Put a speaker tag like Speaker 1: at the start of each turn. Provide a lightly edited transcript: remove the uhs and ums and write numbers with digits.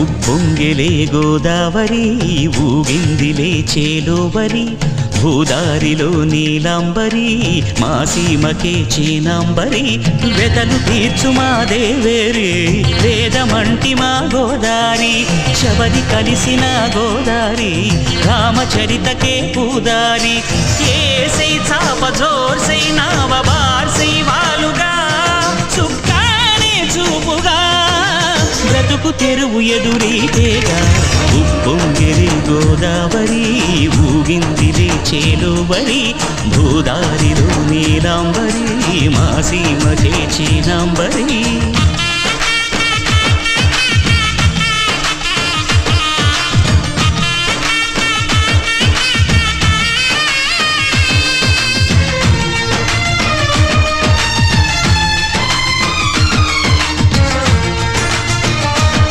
Speaker 1: ఉప్పొంగెలే గోదావరి ఊగిందిలే చేలోవరి భూదారిలో నీలాంబరి మా సీమకే చీనాంబరి వెతలు తీర్చు మా దేవేరి వేదమంటి మా గోదారి శబరి కలిసిన గోదారి రామచరితకే పూదారి ఏసై చాప జోర్సై నావ బార్సై వాలుగా చుక్కానే చూపుగా బ్రతుకు తెరువు ఎదురీతేగా ఉప్పొంగిరి గోదావరి ఊగిందిలే చేలోవరి భూదారిలో నీలాంబరి మా సీమకే చీనాంబరి